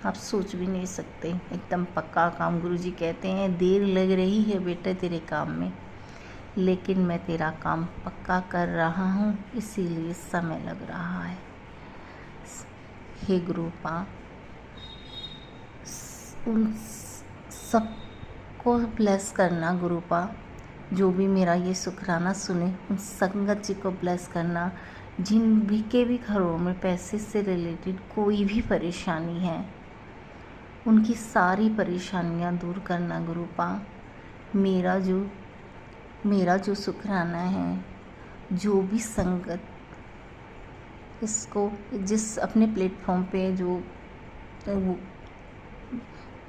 आप सोच भी नहीं सकते, एकदम पक्का काम। गुरुजी कहते हैं देर लग रही है बेटा तेरे काम में, लेकिन मैं तेरा काम पक्का कर रहा हूँ, इसीलिए समय लग रहा है। हे गुरुपा, उन सबको ब्लेस करना गुरुपा, जो भी मेरा ये शुक्राना सुने उन संगत जी को ब्लेस करना। जिन भी के भी घरों में पैसे से रिलेटेड कोई भी परेशानी है, उनकी सारी परेशानियां दूर करना गुरुपा। मेरा जो शुक्राना है, जो भी संगत इसको जिस अपने प्लेटफॉर्म पे जो वो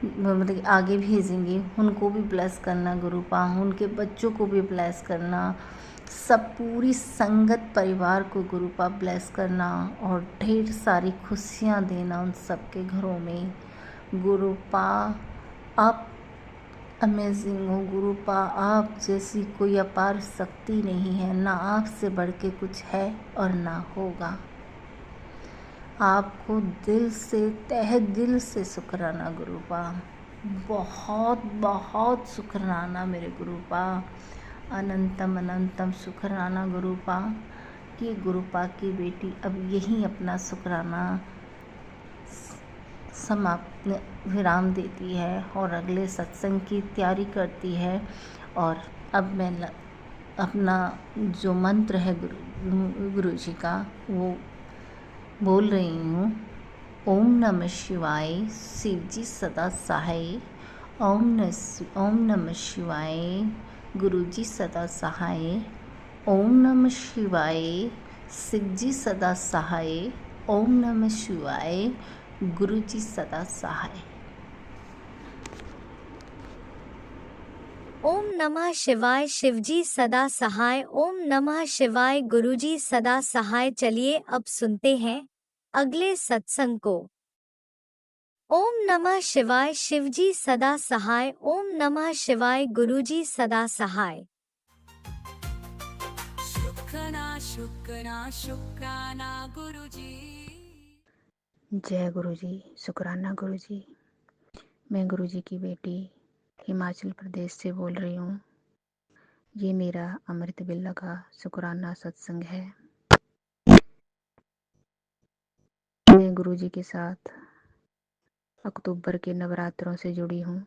मतलब आगे भेजेंगे उनको भी ब्लेस करना गुरुपा, उनके बच्चों को भी ब्लेस करना, सब पूरी संगत परिवार को गुरुपा ब्लेस करना, और ढेर सारी खुशियाँ देना उन सबके घरों में। गुरुपा आप अमेजिंग हो गुरुपा, आप जैसी कोई अपार शक्ति नहीं है, ना आपसे बढ़ के कुछ है और ना होगा। आपको दिल से तहे दिल से शुक्राना गुरुपा, बहुत बहुत शुक्राना मेरे गुरुपा, अनंतम अनंतम शुक्राना गुरुपा कि गुरुपा की बेटी अब यहीं अपना शुक्राना समाप्त विराम देती है और अगले सत्संग की तैयारी करती है। और अब मैं अपना जो मंत्र है गुरुजी का वो बोल रही हूँ। ओम नमः शिवाय, शिव जी सदा सहाय। ओम नमः शिवाय, गुरुजी सदा सहाय। ओम नमः शिवाय, शिव जी सदा सहाय। ओम नमः शिवाय, गुरुजी सदा सहाय। ओम नमः शिवाय, शिवजी सदा सहाय। ओम नमः शिवाय, गुरुजी सदा सहाय। चलिए अब सुनते हैं अगले सत्संग को। ओम नमः शिवाय, शिवजी सदा सहाय। ओम नमः शिवाय, गुरुजी सदा सहाय। शुक्राना गुरुजी। जय गुरुजी, शुक्राना गुरुजी। मैं गुरुजी की बेटी हिमाचल प्रदेश से बोल रही हूँ। ये मेरा अमृत वेला का शुक्राना सत्संग है। मैं गुरुजी के साथ अक्टूबर के नवरात्रों से जुड़ी हूँ।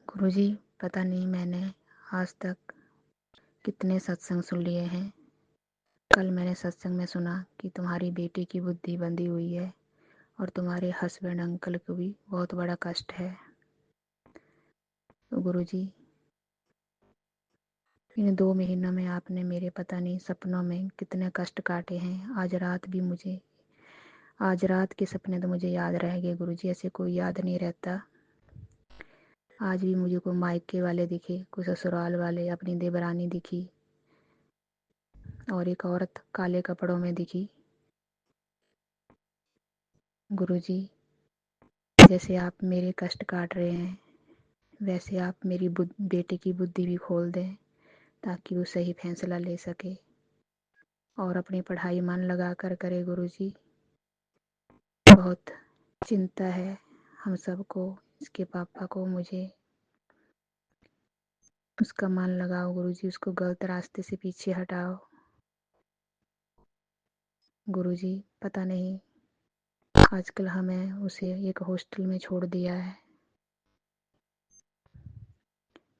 गुरुजी, पता नहीं मैंने आज तक कितने सत्संग सुन लिए हैं। कल मैंने सत्संग में सुना कि तुम्हारी बेटी की बुद्धि बंधी हुई है और तुम्हारे हस्बैंड अंकल को भी बहुत बड़ा कष्ट है। तो गुरुजी, इन 2 महीनों में आपने मेरे पता नहीं सपनों में कितने कष्ट काटे हैं। आज रात के सपने तो मुझे याद रह गए गुरुजी, ऐसे कोई याद नहीं रहता। आज भी मुझे को मायके वाले दिखे, कोई ससुराल वाले, अपनी देवरानी दिखी और एक औरत काले कपड़ों में दिखी। गुरुजी, जैसे आप मेरे कष्ट काट रहे हैं वैसे आप मेरी बेटे की बुद्धि भी खोल दें ताकि वो सही फैसला ले सके और अपनी पढ़ाई मन लगा कर करे। गुरुजी, बहुत चिंता है हम सबको, इसके पापा को, मुझे। उसका मन लगाओ गुरुजी, उसको गलत रास्ते से पीछे हटाओ। गुरुजी, पता नहीं आजकल हमें उसे एक हॉस्टल में छोड़ दिया है।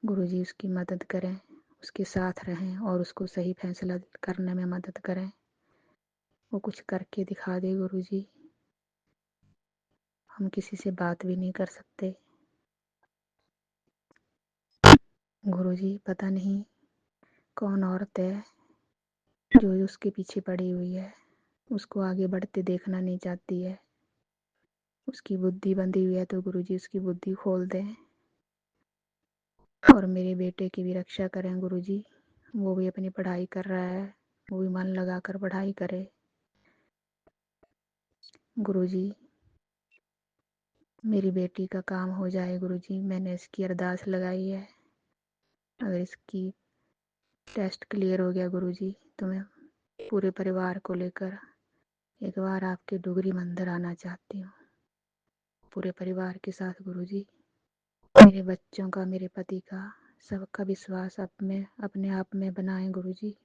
गुरुजी, उसकी मदद करें, उसके साथ रहें और उसको सही फैसला करने में मदद करें। वो कुछ करके दिखा दे गुरुजी। हम किसी से बात भी नहीं कर सकते। गुरुजी, पता नहीं कौन औरत है जो उसके पीछे पड़ी हुई है, उसको आगे बढ़ते देखना नहीं चाहती है। उसकी बुद्धि बंधी हुई है तो गुरुजी उसकी बुद्धि खोल दें और मेरे बेटे की भी रक्षा करें गुरुजी। वो भी अपनी पढ़ाई कर रहा है, वो भी मन लगा कर पढ़ाई करे। गुरुजी, मेरी बेटी का काम हो जाए गुरुजी, मैंने इसकी अरदास लगाई है। अगर इसकी टेस्ट क्लियर हो गया गुरुजी तो मैं पूरे परिवार को लेकर एक बार आपके डुगरी मंदिर आना चाहती हूँ, पूरे परिवार के साथ गुरुजी। मेरे बच्चों का, मेरे पति का, सबका विश्वास अपने आप में बनाएं गुरुजी।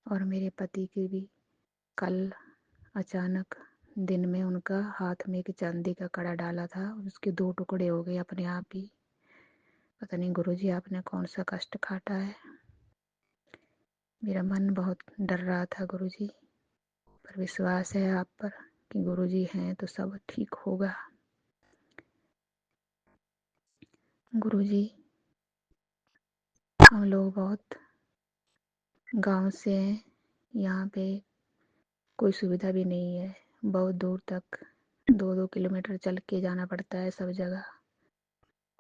और मेरे पति की भी कल अचानक दिन में उनका हाथ में एक चांदी का कड़ा डाला था, उसके 2 टुकड़े हो गए अपने आप ही। पता नहीं गुरुजी आपने कौन सा कष्ट काटा है। मेरा मन बहुत डर रहा था गुरुजी, पर विश्वास है आप पर कि गुरुजी हैं तो सब ठीक होगा। गुरुजी, हम लोग बहुत गांव से हैं, यहाँ पे कोई सुविधा भी नहीं है। बहुत दूर तक 2-2 किलोमीटर चल के जाना पड़ता है सब जगह।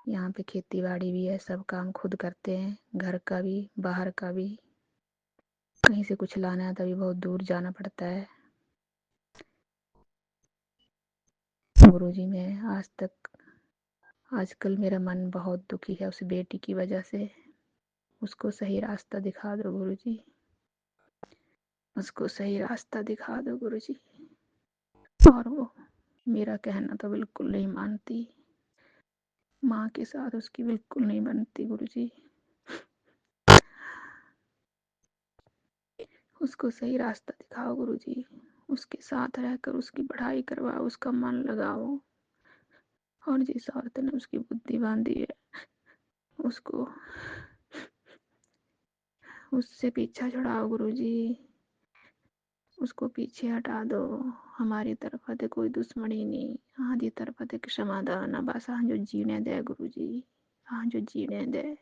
यहाँ पे खेती बाड़ी भी है, सब काम खुद करते हैं, घर का भी बाहर का भी। कहीं से कुछ लाना है तभी बहुत दूर जाना पड़ता है। गुरुजी, मैं आजकल मेरा मन बहुत दुखी है उस बेटी की वजह से। उसको सही रास्ता दिखा दो गुरुजी, उसको सही रास्ता दिखा दो गुरुजी। और वो मेरा कहना तो बिल्कुल नहीं मानती, माँ के साथ उसकी बिल्कुल नहीं बनती गुरुजी। उसको सही रास्ता दिखाओ गुरुजी, उसके साथ रहकर उसकी पढ़ाई करवाओ, उसका मन लगाओ। और जिस औरत ने उसकी बुद्धि बांधी है उसको उससे पीछा छुड़ाओ गुरुजी, उसको पीछे हटा दो। हमारी तरफ ते कोई दुश्मनी नहीं, आधी तरफ ते समाधान है, बस हाँ जो जीने दे गुरुजी, हाँ जो जीने दे।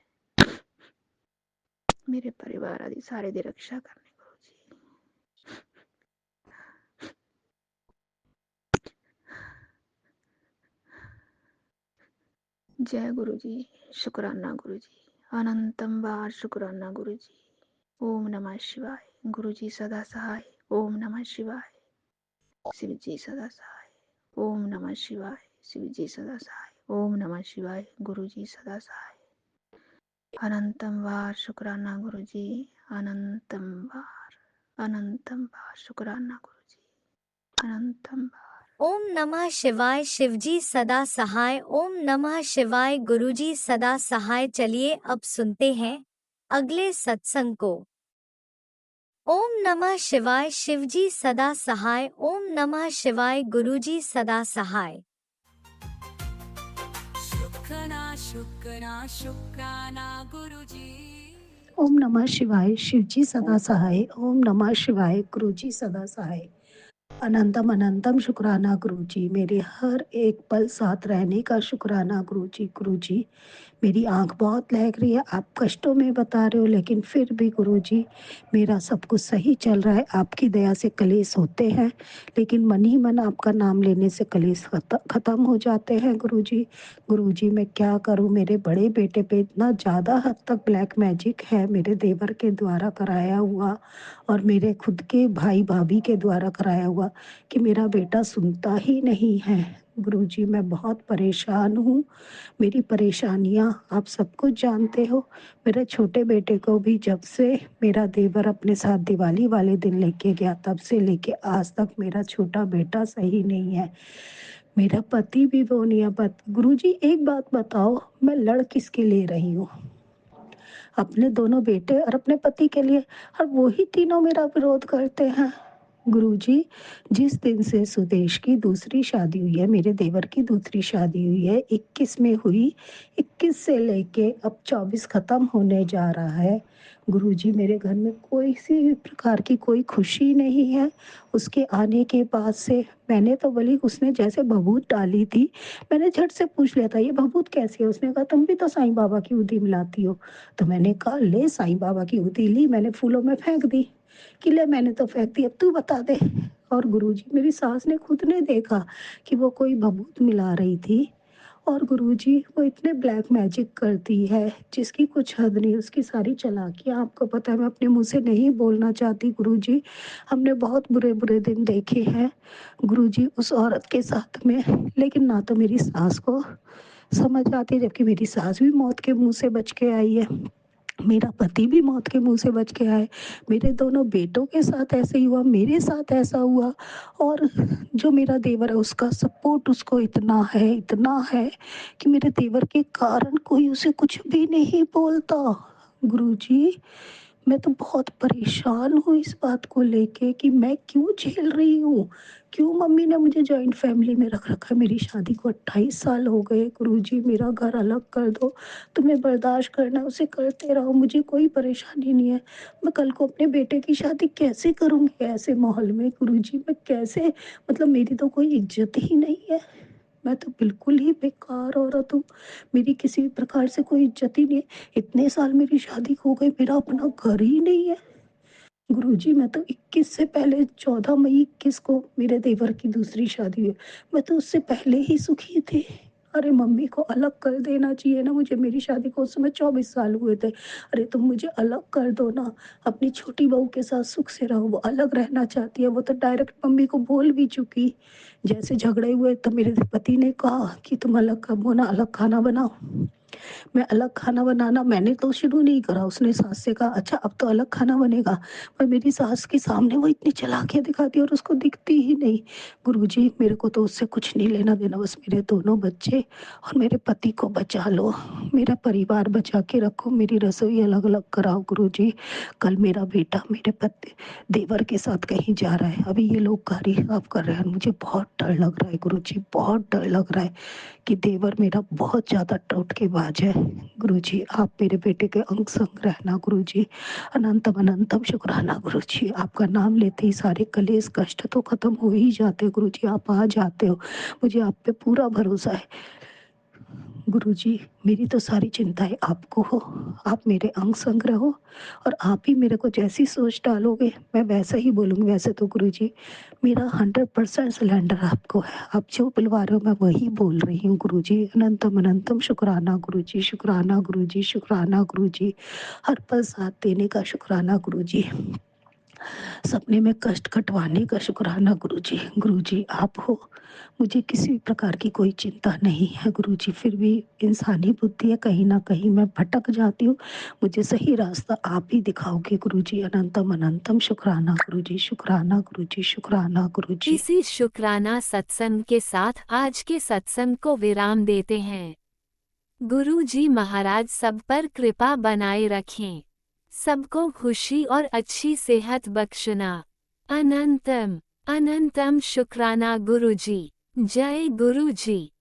मेरे परिवार आदि सारे दी रक्षा करने गुरुजी। जय गुरुजी, शुक्राना गुरुजी, अनंतम बार शुक्राना गुरुजी। ओम नमः शिवाय। गुरुजी सदा सहाय। ओम नमः शिवाय। शिव जी सदा सहाय। ओम नमः शिवाय। शिव जी सदा सहाय। ओम नमः शिवाय। गुरुजी सदा सहाय। अनंतम बार शुक्राना गुरुजी, अनंतम बार शुक्राना गुरुजी, अनंतम बार। ओम नमः शिवाय शिवजी सदा सहाय। ओम नमः शिवाय गुरुजी सदा सहाय। चलिए अब सुनते हैं अगले सत्संग को। ओम नमः शिवाय शिवजी सदा सहाय। ओम नमः शिवाय गुरुजी सदा सहाय। शुक्राना गुरुजी। ओम नमः शिवाय शिवजी सदा सहाय। ओम नमः शिवाय गुरुजी सदा सहाय। अनंतम अनंतम शुक्राना गुरुजी, मेरे हर एक पल साथ रहने का शुक्राना गुरुजी। गुरुजी मेरी आंख बहुत लहक रही है, आप कष्टों में बता रहे हो, लेकिन फिर भी गुरुजी मेरा सब कुछ सही चल रहा है। आपकी दया से कलेश होते हैं, लेकिन मन ही मन आपका नाम लेने से कलेश खत्म हो जाते हैं गुरुजी। गुरुजी मैं क्या करूं, मेरे बड़े बेटे पे इतना ज़्यादा हद तक ब्लैक मैजिक है, मेरे देवर के द्वारा कराया हुआ और मेरे खुद के भाई भाभी के द्वारा कराया हुआ, कि मेरा बेटा सुनता ही नहीं है। गुरुजी मैं बहुत परेशान हूँ, मेरी परेशानियाँ आप सब कुछ जानते हो। मेरे छोटे बेटे को भी जब से मेरा देवर अपने साथ दिवाली वाले दिन लेके गया, तब से लेके आज तक मेरा छोटा बेटा सही नहीं है। मेरा पति भी वो नहीं है। गुरुजी एक बात बताओ, मैं लड़ किसके लिए रही हूँ? अपने दोनों बेटे और अपने पति के लिए, और वो ही तीनों मेरा विरोध करते हैं। गुरुजी जिस दिन से सुदेश की दूसरी शादी हुई है, मेरे देवर की दूसरी शादी हुई है, 21 में हुई, 21 से लेके अब 24 खत्म होने जा रहा है। गुरुजी मेरे घर में कोई सी प्रकार की कोई खुशी नहीं है। उसके आने के बाद से मैंने तो बोली, उसने जैसे भभूत डाली थी, मैंने झट से पूछ लिया था ये भभूत कैसी है। उसने कहा तुम भी तो साईं बाबा की उदी मिलाती हो। तो मैंने कहा ले साईं बाबा की उदी ली, मैंने फूलों में फेंक दी कि ले मैंने तो फेंक दी, अब तू बता दे। और गुरुजी मेरी सास ने खुद ने देखा कि वो कोई भभूत मिला रही थी। और गुरुजी वो इतने ब्लैक मैजिक करती है जिसकी कुछ हद नहीं, उसकी सारी चालाकियाँ आपको पता है, मैं अपने मुंह से नहीं बोलना चाहती गुरुजी। हमने बहुत बुरे बुरे दिन देखे हैं गुरुजी उस औरत के साथ में, लेकिन ना तो मेरी सास को समझ आती है, जबकि मेरी सास भी मौत के मुंह से बच के आई है, मेरा पति भी मौत के मुंह से बच के आए, मेरे दोनों बेटों के साथ ऐसे ही हुआ, मेरे साथ ऐसा हुआ। और जो मेरा देवर है उसका सपोर्ट उसको इतना है कि मेरे देवर के कारण कोई उसे कुछ भी नहीं बोलता। गुरुजी मैं तो बहुत परेशान हूँ इस बात को लेके कि मैं क्यों झेल रही हूँ, क्यों मम्मी ने मुझे जॉइंट फैमिली में रख रखा है। मेरी शादी को 28 साल हो गए गुरुजी, मेरा घर अलग कर दो, तुम्हें बर्दाश्त करना है उसे करते रहो, मुझे कोई परेशानी नहीं है। मैं कल को अपने बेटे की शादी कैसे करूँगी ऐसे माहौल में गुरुजी, मैं कैसे, मतलब मेरी तो कोई इज्जत ही नहीं है, मैं तो बिल्कुल ही बेकार औरत हूँ, मेरी किसी भी प्रकार से कोई इज्जत ही नहीं है। इतने साल मेरी शादी हो गई, मेरा अपना घर ही नहीं है। गुरुजी मैं तो 21 से पहले 14 मई 21 को मेरे देवर की दूसरी शादी हुई, मैं तो उससे पहले ही सुखी थी। अरे मम्मी को अलग कर देना चाहिए ना मुझे, मेरी शादी को उस समय 24 साल हुए थे। अरे तुम मुझे अलग कर दो ना, अपनी छोटी बहू के साथ सुख से रहो, वो अलग रहना चाहती है, वो तो डायरेक्ट मम्मी को बोल भी चुकी। जैसे झगड़े हुए तो मेरे पति ने कहा कि तुम अलग करो ना, अलग खाना बनाओ। मैं अलग खाना बनाना मैंने तो शुरू नहीं करा, उसने सास से कहा अच्छा अब तो अलग खाना बनेगा, पर मेरी सास के सामने वो इतनी चालाकियां दिखाती है और उसको दिखती ही नहीं। गुरुजी मेरे को तो उससे कुछ नहीं लेना देना, बस मेरे दोनों बच्चे और मेरे पति को बचा लो, मेरा परिवार बचा के रखो, मेरी रसोई अलग अलग कराओ गुरुजी। कल मेरा बेटा मेरे पति देवर के साथ कहीं जा रहा है, अभी ये लोग गाड़ी साफ कर रहे हैं, मुझे बहुत डर लग रहा है गुरुजी, बहुत डर लग रहा है कि देवर मेरा बहुत ज़्यादा टोटकेबाज है। गुरुजी आप मेरे बेटे के अंग संग रहना गुरुजी, अनंतम अनंतम शुक्राना गुरुजी, आपका नाम लेते ही सारे कलेश कष्ट तो खत्म हो ही जाते हैं गुरुजी, आप आ जाते हो, मुझे आप पे पूरा भरोसा है। गुरुजी मेरी तो सारी चिंताएं आपको हो, आप मेरे अंग संग रहो और आप ही मेरे को जैसी सोच डालोगे मैं वैसा ही बोलूँगी। वैसे तो गुरुजी मेरा 100% सिलेंडर आपको है, आप जो बुलवा रहे हो मैं वही बोल रही हूँ गुरुजी। अनंतम अनंतम शुक्राना गुरुजी, शुक्राना गुरुजी, शुक्राना गुरुजी, हर पल साथ देने का शुक्राना गुरुजी। सपने में कष्ट कटवाने का शुक्राना गुरुजी। गुरुजी आप हो, मुझे किसी भी प्रकार की कोई चिंता नहीं है गुरुजी, फिर भी इंसानी बुद्धि है, कहीं न कहीं मैं भटक जाती हूँ। मुझे सही रास्ता आप ही दिखाओगे गुरुजी। अनंतम अनंतम शुक्राना गुरुजी, शुक्राना गुरुजी, शुक्राना गुरुजी। इसी शुक्राना सत्संग के साथ आज के सत्संग को विराम देते हैं। गुरु जी महाराज सब पर कृपा बनाए रखें, सबको खुशी और अच्छी सेहत बख्शना। अनंतम अनंतम शुक्राना गुरु जी। जय गुरु जी।